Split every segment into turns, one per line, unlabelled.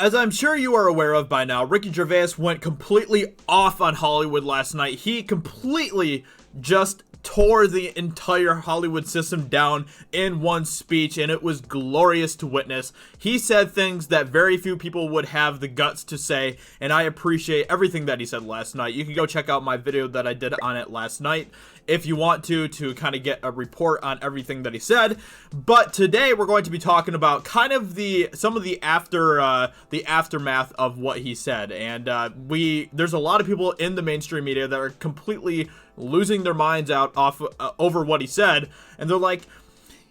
as I'm sure you are aware of by now, Ricky Gervais went completely off on Hollywood last night. He completely just tore the entire Hollywood system down in one speech, and it was glorious to witness. He said things that very few people would have the guts to say, and I appreciate everything that he said last night. You can go check out my video that I did on it last night if you want to kind of get a report on everything that he said. But today we're going to be talking about kind of some of the aftermath of what he said. And there's a lot of people in the mainstream media that are completely losing their minds out over what he said, and they're like,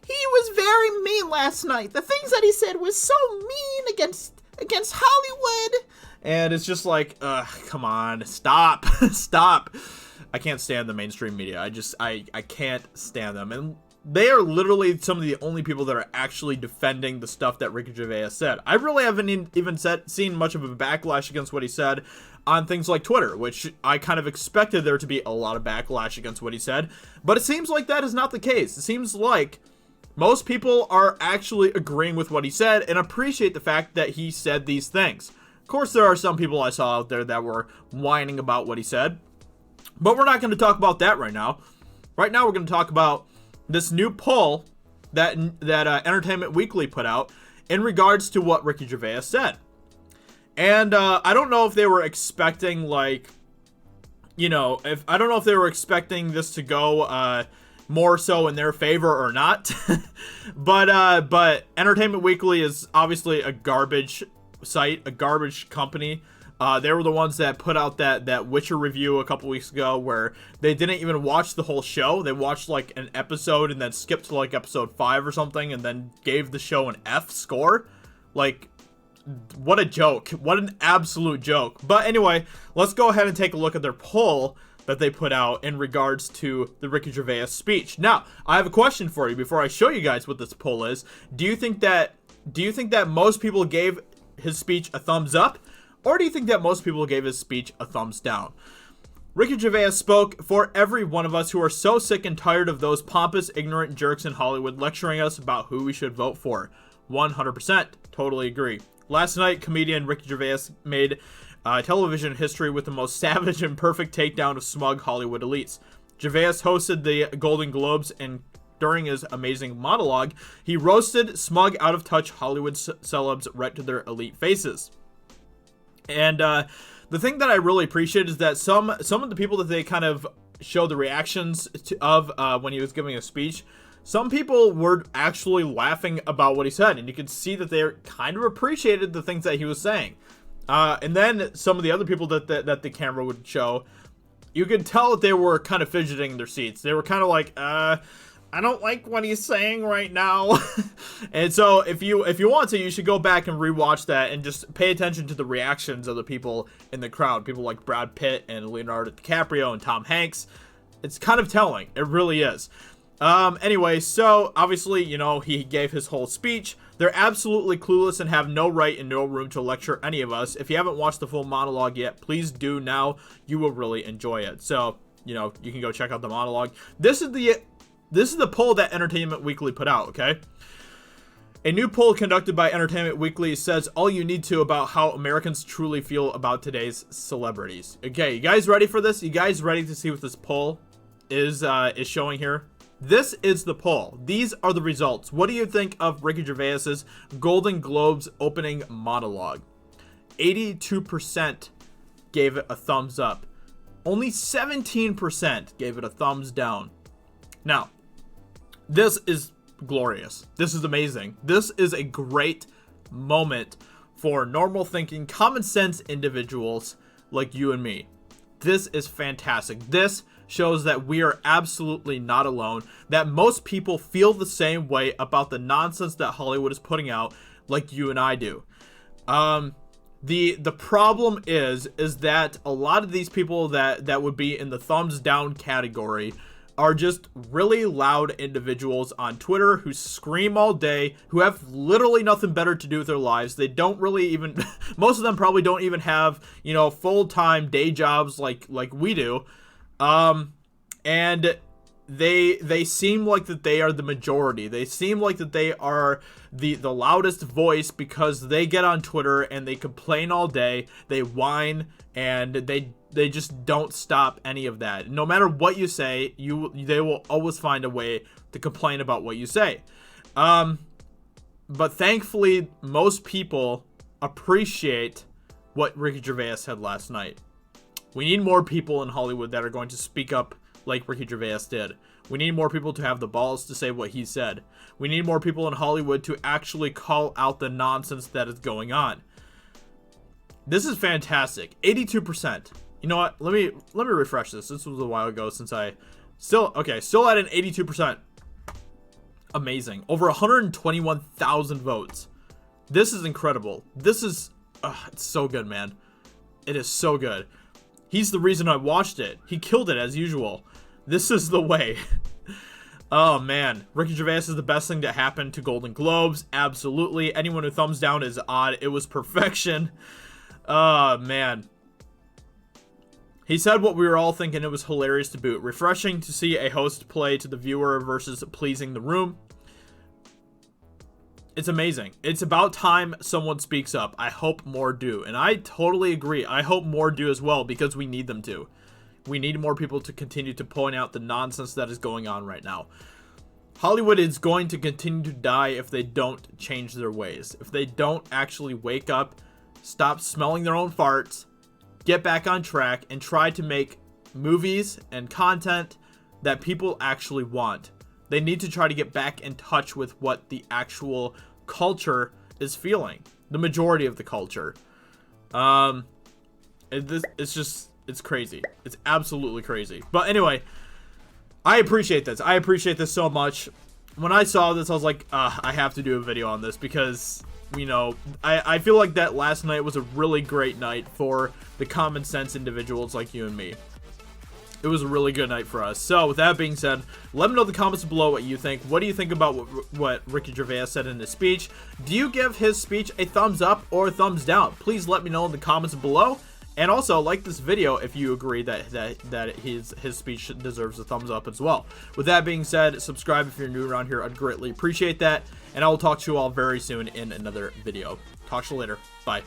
he was very mean last night. The things that he said was so mean against Hollywood. And it's just like, come on, stop. Stop. I can't stand the mainstream media. I can't stand them. And they are literally some of the only people that are actually defending the stuff that Ricky Gervais said. I really haven't even seen much of a backlash against what he said on things like Twitter, which I kind of expected there to be a lot of backlash against what he said. But it seems like that is not the case. It seems like most people are actually agreeing with what he said and appreciate the fact that he said these things. Of course, there are some people I saw out there that were whining about what he said, but we're not going to talk about that right now. Right now, we're going to talk about this new poll that Entertainment Weekly put out in regards to what Ricky Gervais said. And I don't know if they were expecting, like, I don't know if they were expecting this to go more so in their favor or not. but Entertainment Weekly is obviously a garbage site, a garbage company. They were the ones that put out that Witcher review a couple weeks ago where they didn't even watch the whole show. They watched like an episode and then skipped to like episode 5 or something and then gave the show an F score. Like, what a joke. What an absolute joke. But anyway, let's go ahead and take a look at their poll that they put out in regards to the Ricky Gervais speech. Now, I have a question for you before I show you guys what this poll is. Do you think that most people gave his speech a thumbs up? Or do you think that most people gave his speech a thumbs down? Ricky Gervais spoke for every one of us who are so sick and tired of those pompous, ignorant jerks in Hollywood lecturing us about who we should vote for. 100%. Totally agree. Last night, comedian Ricky Gervais made television history with the most savage and perfect takedown of smug Hollywood elites. Gervais hosted the Golden Globes, and during his amazing monologue, he roasted smug, out-of-touch Hollywood celebs right to their elite faces. And the thing that I really appreciate is that some of the people that they kind of showed the reactions of when he was giving a speech, some people were actually laughing about what he said, and you could see that they kind of appreciated the things that he was saying. And then some of the other people that the camera would show, you could tell that they were kind of fidgeting in their seats. They were kind of like, I don't like what he's saying right now. And so if you want to, you should go back and rewatch that and just pay attention to the reactions of the people in the crowd. People like Brad Pitt and Leonardo DiCaprio and Tom Hanks. It's kind of telling. It really is. Anyway, so obviously, he gave his whole speech. They're absolutely clueless and have no right and no room to lecture any of us. If you haven't watched the full monologue yet, please do now. You will really enjoy it. So, you can go check out the monologue. This is the poll that Entertainment Weekly put out, okay? A new poll conducted by Entertainment Weekly says all you need to about how Americans truly feel about today's celebrities. Okay, you guys ready for this? You guys ready to see what this poll is showing here? This is the poll. These are the results. What do you think of Ricky Gervais's Golden Globes opening monologue? 82% gave it a thumbs up. Only 17% gave it a thumbs down. Now, this is glorious. This is amazing. This is a great moment for normal thinking, common sense individuals like you and me. This is fantastic. This shows that we are absolutely not alone, that most people feel the same way about the nonsense that Hollywood is putting out like you and I do. The problem is that a lot of these people that would be in the thumbs down category are just really loud individuals on Twitter who scream all day, who have literally nothing better to do with their lives. They don't really even, most of them probably don't even have, full-time day jobs like we do. And they seem like that they are the majority. They seem like that they are the loudest voice because they get on Twitter and they complain all day. They whine and they just don't stop any of that. No matter what you say, they will always find a way to complain about what you say. But thankfully, most people appreciate what Ricky Gervais said last night. We need more people in Hollywood that are going to speak up like Ricky Gervais did. We need more people to have the balls to say what he said. We need more people in Hollywood to actually call out the nonsense that is going on. This is fantastic. 82%. You know what? Let me refresh this. This was a while ago since I still at an 82%. Amazing. Over 121,000 votes. This is incredible. This is it's so good, man. It is so good. He's the reason I watched it. He killed it as usual. This is the way. Oh, man. Ricky Gervais is the best thing to happen to Golden Globes. Absolutely. Anyone who thumbs down is odd. It was perfection. Oh, man. He said what we were all thinking. It was hilarious to boot. Refreshing to see a host play to the viewer versus pleasing the room. It's amazing. It's about time someone speaks up. I hope more do. And I totally agree. I hope more do as well because we need them to. We need more people to continue to point out the nonsense that is going on right now. Hollywood is going to continue to die if they don't change their ways. If they don't actually wake up, stop smelling their own farts, get back on track, and try to make movies and content that people actually want. They need to try to get back in touch with what the actual culture is feeling. The majority of the culture. It's crazy. It's absolutely crazy. But anyway, I appreciate this. I appreciate this so much. When I saw this, I was like, I have to do a video on this because, you know, I feel like that last night was a really great night for the common sense individuals like you and me. It was a really good night for us. So, with that being said, let me know in the comments below what you think. What do you think about what Ricky Gervais said in his speech? Do you give his speech a thumbs up or a thumbs down? Please let me know in the comments below. And also, like this video if you agree that his speech deserves a thumbs up as well. With that being said, subscribe if you're new around here. I'd greatly appreciate that. And I will talk to you all very soon in another video. Talk to you later. Bye.